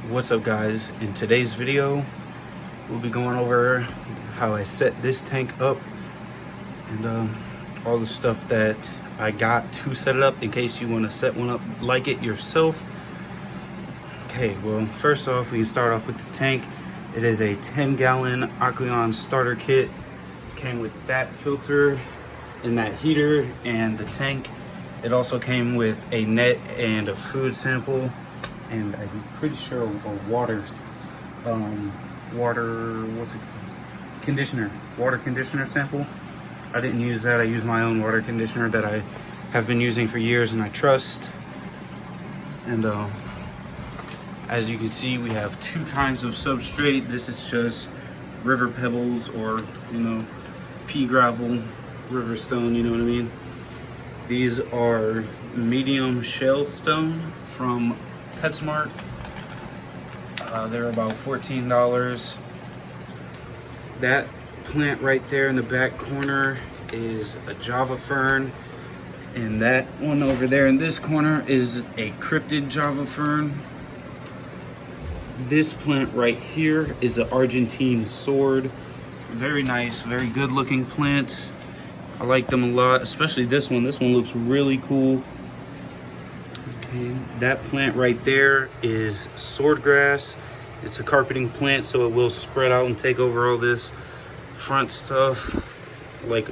What's up, guys? In today's video we'll be going over how I set this tank up and all the stuff that I got to set it up in case you want to set one up like it yourself. Okay, well, first off, we can start off with the tank. It is a 10-gallon Aqueon starter kit. Came with that filter and that heater and the tank. It also came with a net and a food sample, and I'm pretty sure a water conditioner sample. I didn't use that. I used my own water conditioner that I have been using for years and I trust. And as you can see, we have two kinds of substrate. This is just river pebbles, or pea gravel, river stone, you know what I mean. These are medium shell stone from PetSmart. They're about $14. That plant right there in the back corner is a Java fern, and that one over there in this corner is a cryptid Java fern. This plant right here is an Argentine sword. Very nice, very good looking plants. I like them a lot, especially this one. This one looks really cool. Okay, that plant right there is swordgrass. It's a carpeting plant, so it will spread out and take over all this front stuff, like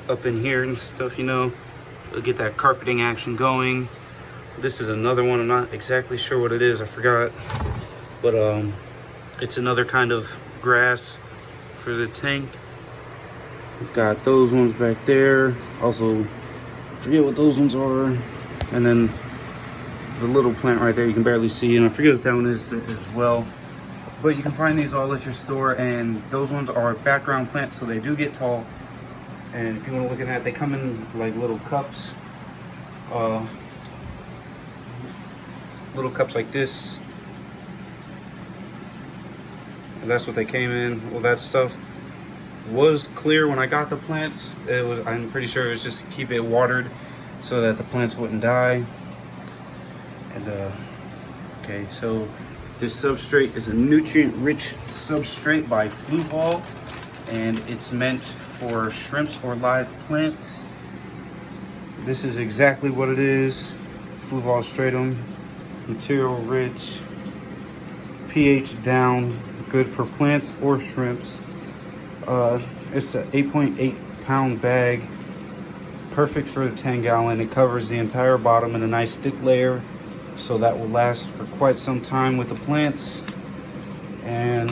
up in here and stuff, It'll get that carpeting action going. This is another one. I'm not exactly sure what it is. I forgot. But it's another kind of grass for the tank. We've got those ones back there. Also, forget what those ones are. And then the little plant right there you can barely see, and I forget what that one is as well. But you can find these all at your store, and those ones are background plants, so they do get tall. And if you want to look at that, they come in like little cups. Little cups like this. And that's what they came in. Well, that stuff was clear when I got the plants. I'm pretty sure it was just to keep it watered so that the plants wouldn't die. And okay, so this substrate is a nutrient-rich substrate by Fluval, and it's meant for shrimps or live plants. This is exactly what it is. Fluval stratum, material rich, pH down, good for plants or shrimps. It's an 8.8 pound bag, perfect for the 10-gallon. It covers the entire bottom in a nice thick layer, so that will last for quite some time with the plants. And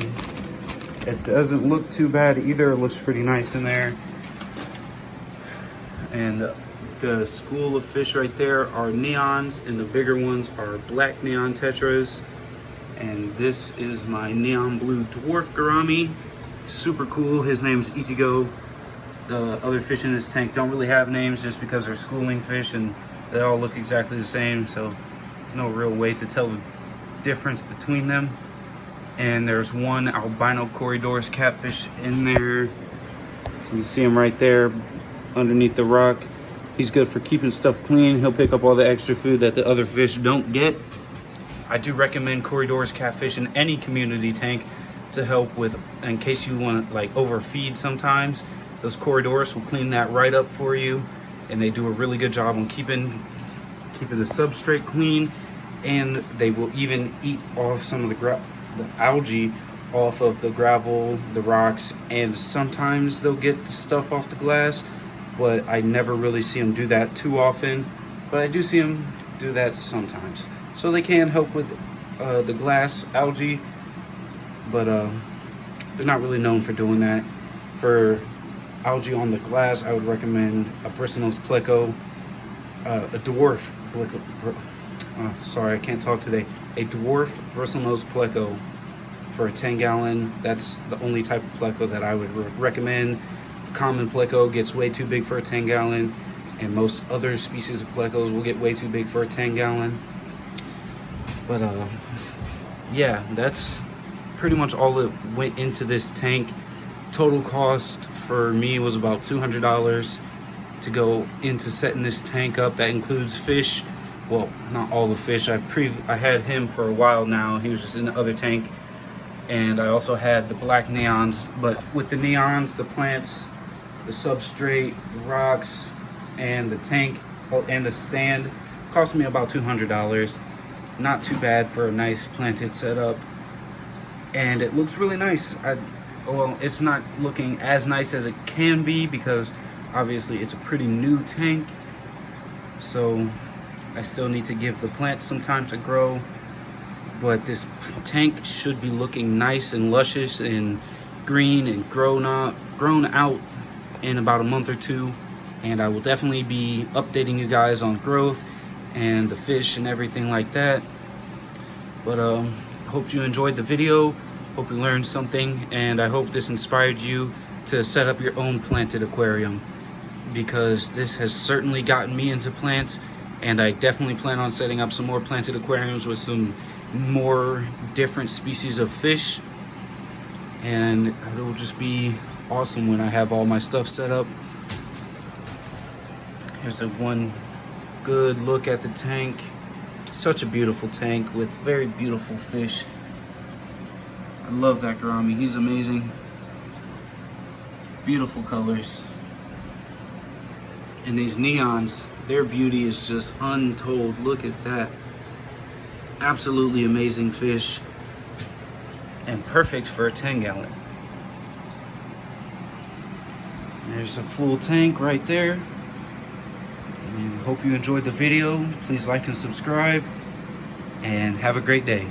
it doesn't look too bad either. It looks pretty nice in there. And the school of fish right there are neons, and the bigger ones are black neon tetras. And this is my neon blue dwarf gourami. Super cool. His name's Ichigo. The other fish in this tank don't really have names just because they're schooling fish and they all look exactly the same, so there's no real way to tell the difference between them. And there's one albino Corydoras catfish in there. So you can see him right there underneath the rock. He's good for keeping stuff clean. He'll pick up all the extra food that the other fish don't get. I do recommend Corydoras catfish in any community tank to help with, in case you want to like overfeed sometimes. Those Corydoras will clean that right up for you, and they do a really good job on keeping the substrate clean, and they will even eat off some of the algae off of the gravel, the rocks, and sometimes they'll get the stuff off the glass, but I never really see them do that too often. But I do see them do that sometimes. So they can help with the glass algae, but they're not really known for doing that. For algae on the glass, I would recommend a Bristlenose pleco, a dwarf pleco. Sorry, I can't talk today. A dwarf Bristlenose pleco for a 10-gallon. That's the only type of pleco that I would recommend. Common pleco gets way too big for a 10-gallon, and most other species of plecos will get way too big for a 10-gallon. But yeah, that's pretty much all that went into this tank. Total cost for me was about $200 to go into setting this tank up. That includes fish, well, not all the fish. I had him for a while now. He was just in the other tank. And I also had the black neons, but with the neons, the plants, the substrate, the rocks, and the tank, and the stand cost me about $200. Not too bad for a nice planted setup. And it looks really nice. Well, it's not looking as nice as it can be because obviously it's a pretty new tank. So I still need to give the plant some time to grow. But this tank should be looking nice and luscious and green and grown out in about a month or two. And I will definitely be updating you guys on growth and the fish and everything like that. But hope you enjoyed the video. Hope you learned something, and I hope this inspired you to set up your own planted aquarium, because this has certainly gotten me into plants, and I definitely plan on setting up some more planted aquariums with some more different species of fish. And it will just be awesome when I have all my stuff set up. Here's one good look at the tank. Such a beautiful tank with very beautiful fish. I love that gourami. He's amazing. Beautiful colors. And these neons, their beauty is just untold. Look at that. Absolutely amazing fish. And perfect for a 10-gallon. There's a full tank right there. And hope you enjoyed the video. Please like and subscribe. And have a great day.